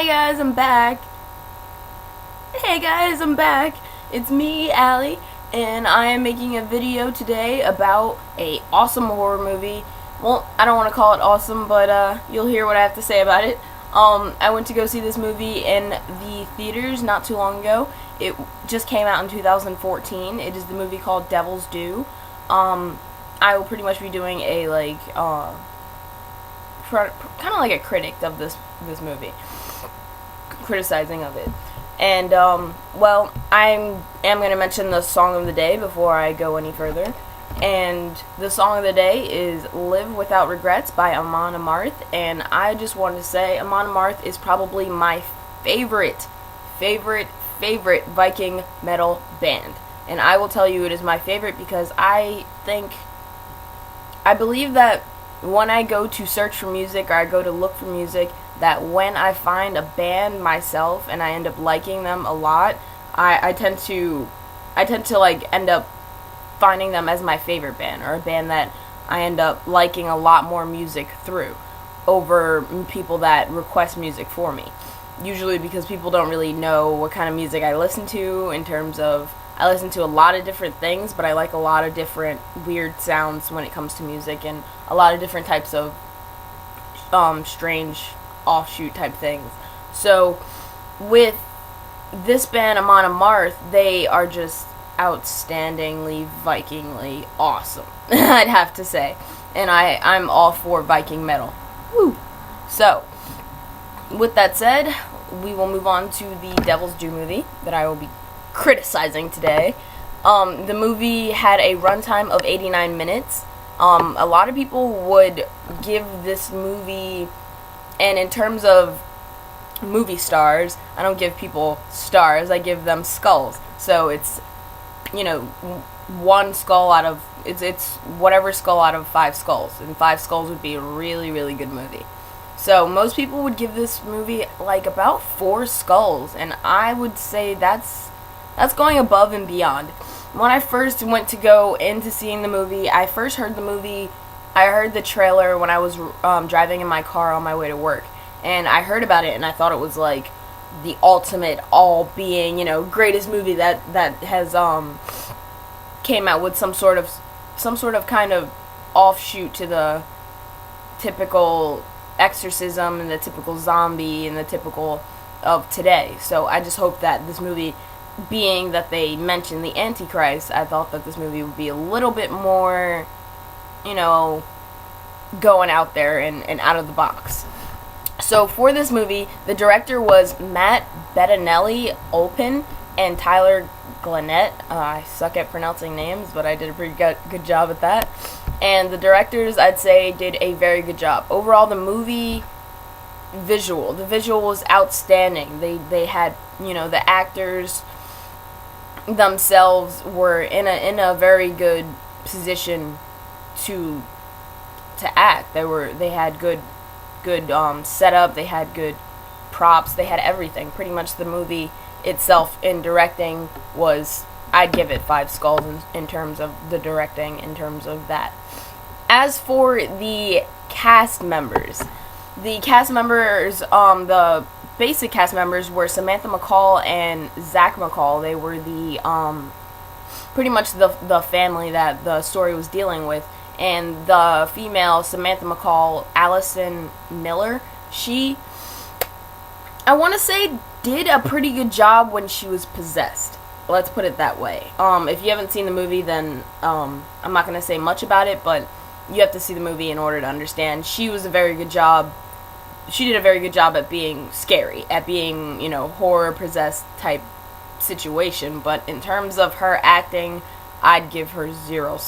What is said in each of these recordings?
Hey guys, I'm back. Hey guys, I'm back. It's me, Allie, and I am making a video today about a awesome horror movie. Well, I don't want to call it awesome, but you'll hear what I have to say about it. I went to go see this movie in the theaters not too long ago. It just came out in 2014. It is the movie called Devil's Due. I will pretty much be doing a kind of like a critic of this movie, criticizing of it. And well, I am going to mention the song of the day before I go any further. And the song of the day is "Live Without Regrets" by Amon Amarth. And I just wanted to say Amon Amarth is probably my favorite Viking metal band. And I will tell you it is my favorite because I believe that when I go to search for music or I go to look for music, that when I find a band myself and I end up liking them a lot, I tend to like end up finding them as my favorite band, or a band that I end up liking a lot more music through over people that request music for me. Usually because people don't really know what kind of music I listen to, in terms of I listen to a lot of different things, but I like a lot of different weird sounds when it comes to music, and a lot of different types of strange offshoot type things. So with this band, Amon Amarth, they are just outstandingly Vikingly awesome, I'd have to say. And I'm all for Viking metal. Woo! So with that said, we will move on to the Devil's Due movie that I will be criticizing today. The movie had a runtime of 89 minutes. A lot of people would give this movie, and in terms of movie stars, I don't give people stars, I give them skulls. So it's, one skull out of, it's whatever skull out of 5 skulls, and 5 skulls would be a really good movie. So most people would give this movie like about 4 skulls, and I would say that's going above and beyond. When I first went to go into seeing the movie, I heard the trailer when I was driving in my car on my way to work, and I heard about it, and I thought it was like the ultimate all-being, greatest movie that has came out with some sort of kind of offshoot to the typical exorcism and the typical zombie and the typical of today. So I just hope that this movie, being that they mentioned the Antichrist, I thought that this movie would be a little bit more, going out there and out of the box. So for this movie, the director was Matt Bettinelli-Olpin and Tyler Gillett. I suck at pronouncing names, but I did a pretty good job at that. And the directors, I'd say, did a very good job. Overall, the movie the visual was outstanding. They had, the actors themselves were in a very good position to act. They had good setup, they had good props, they had everything. Pretty much the movie itself in directing was, I'd give it 5 skulls in terms of the directing, in terms of that. As for the cast members, the basic cast members were Samantha McCall and Zach McCall. They were the pretty much the family that the story was dealing with. And the female Samantha McCall, Allison Miller, she, I want to say, did a pretty good job when she was possessed. Let's put it that way. If you haven't seen the movie, then I'm not going to say much about it, but you have to see the movie in order to understand. She did a very good job at being scary, at being, horror possessed type situation. But in terms of her acting, I'd give her 0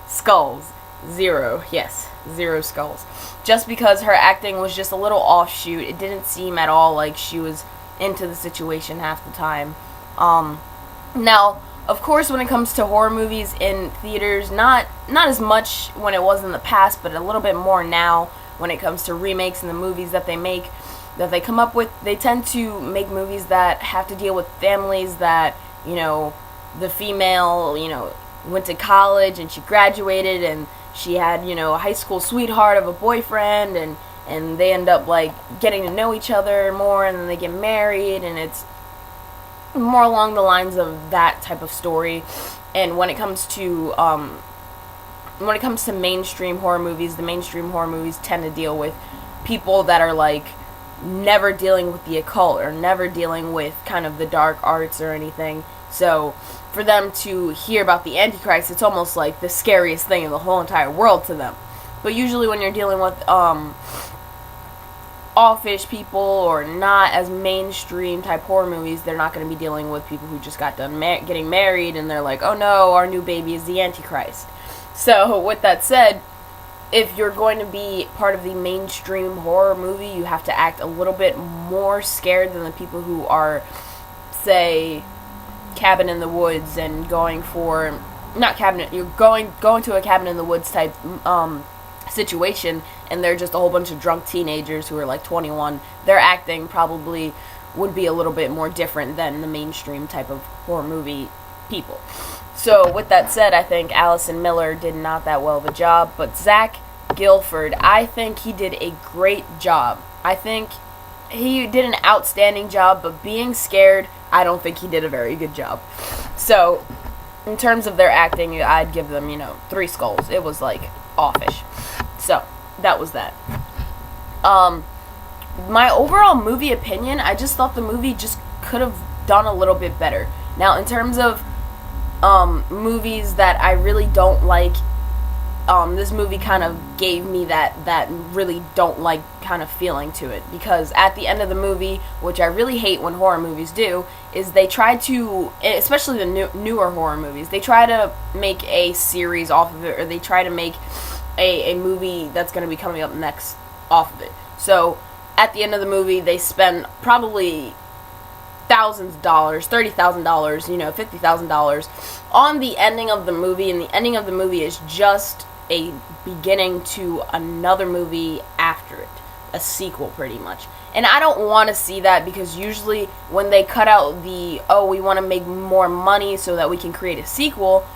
skulls. 0, yes, 0 skulls. Just because her acting was just a little offshoot. It didn't seem at all like she was into the situation half the time. Now, of course, when it comes to horror movies in theaters, not as much when it was in the past, but a little bit more now when it comes to remakes and the movies that they come up with. They tend to make movies that have to deal with families that, the female, went to college and she graduated and she had, a high school sweetheart of a boyfriend, and they end up like getting to know each other more, and then they get married, and it's more along the lines of that type of story. And when it comes to mainstream horror movies, the mainstream horror movies tend to deal with people that are like never dealing with the occult or never dealing with kind of the dark arts or anything. So for them to hear about the Antichrist, it's almost like the scariest thing in the whole entire world to them. But usually when you're dealing with offish people or not as mainstream type horror movies, they're not going to be dealing with people who just got done getting married and they're like, oh no, our new baby is the Antichrist. So with that said, if you're going to be part of the mainstream horror movie, you have to act a little bit more scared than the people who are, say, cabin in the woods and going for, not cabinet, you're going to a cabin in the woods type situation, and they're just a whole bunch of drunk teenagers who are like 21. Their acting probably would be a little bit more different than the mainstream type of horror movie people. So with that said, I think Allison Miller did not that well of a job, but Zach Gilford, I think he did a great job. I think he did an outstanding job, but being scared, I don't think he did a very good job. So in terms of their acting, I'd give them, 3 skulls. It was like offish. So that was that. My overall movie opinion, I just thought the movie just could have done a little bit better. Now, in terms of movies that I really don't like, this movie kind of gave me that really don't like kind of feeling to it, because at the end of the movie, which I really hate when horror movies do, is they try to, especially the newer horror movies, they try to make a series off of it, or they try to make a movie that's going to be coming up next off of it. So at the end of the movie, they spend probably thousands of dollars, $30,000, $50,000 on the ending of the movie, and the ending of the movie is just a beginning to another movie after it, a sequel pretty much. And I don't want to see that, because usually when they cut out the, we want to make more money so that we can create a sequel,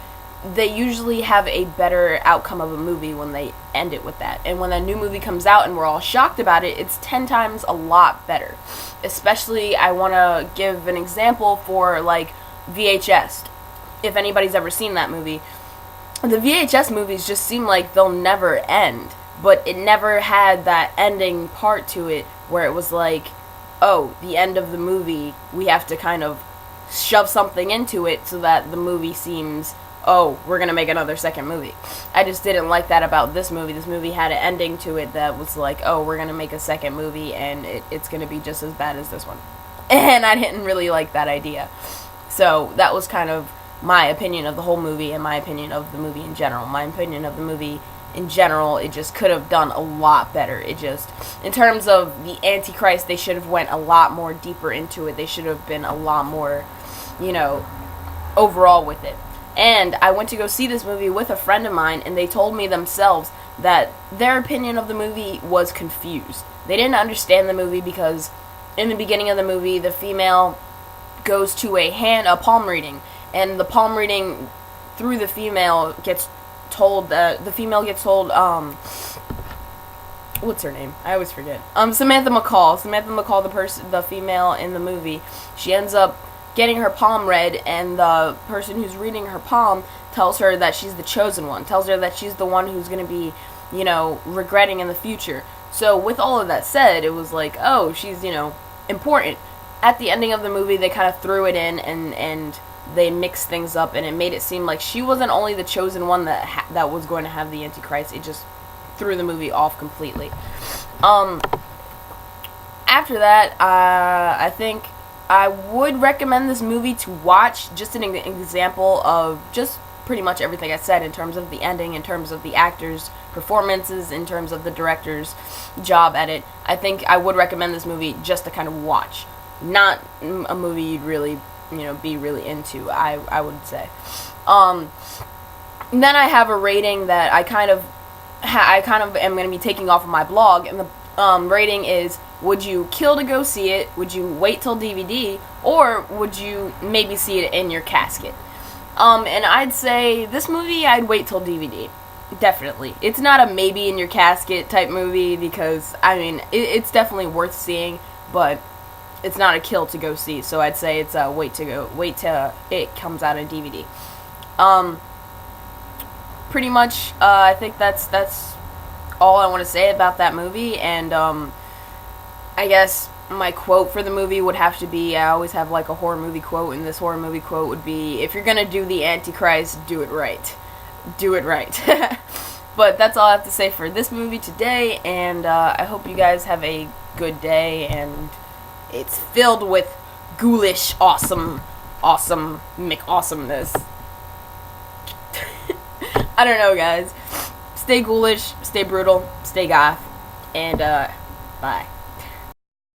they usually have a better outcome of a movie when they end it with that. And when a new movie comes out and we're all shocked about it, it's 10 times a lot better. Especially, I want to give an example for, like, VHS. If anybody's ever seen that movie, the VHS movies just seem like they'll never end. But it never had that ending part to it where it was like, the end of the movie, we have to kind of shove something into it so that the movie seems, we're going to make another second movie. I just didn't like that about this movie. This movie had an ending to it that was like, we're going to make a second movie, and it's going to be just as bad as this one. And I didn't really like that idea. So that was kind of my opinion of the whole movie, and my opinion of the movie in general. My opinion of the movie in general, it just could have done a lot better. It just, in terms of the Antichrist, they should have went a lot more deeper into it. They should have been a lot more, overall with it. And I went to go see this movie with a friend of mine, and they told me themselves that their opinion of the movie was confused. They didn't understand the movie because in the beginning of the movie, the female goes to a palm reading, and the palm reading through the female gets told, what's her name? I always forget. Samantha McCall, the female in the movie, she ends up getting her palm read, and the person who's reading her palm tells her that she's the chosen one, tells her that she's the one who's going to be, regretting in the future. So with all of that said, it was like, she's, important. At the ending of the movie, they kind of threw it in, and they mixed things up, and it made it seem like she wasn't only the chosen one that was going to have the Antichrist. It just threw the movie off completely. After that, I think I would recommend this movie to watch. Just an example of just pretty much everything I said in terms of the ending, in terms of the actors' performances, in terms of the director's job at it. I think I would recommend this movie just to kind of watch. Not a movie you'd really, be really into, I would say. Then I have a rating that I kind of am going to be taking off of my blog, and the rating is, would you kill to go see it, would you wait till DVD, or would you maybe see it in your casket? And I'd say this movie, I'd wait till DVD. Definitely. It's not a maybe in your casket type movie because, I mean, it's definitely worth seeing, but it's not a kill to go see. So I'd say it's a wait till it comes out on DVD. Pretty much, I think that's all I want to say about that movie. And I guess my quote for the movie would have to be, I always have like a horror movie quote, and this horror movie quote would be, if you're gonna do the Antichrist, do it right. Do it right. But that's all I have to say for this movie today, and I hope you guys have a good day, and it's filled with ghoulish, awesome awesomeness. I don't know, guys. Stay ghoulish, stay brutal, stay goth, and bye.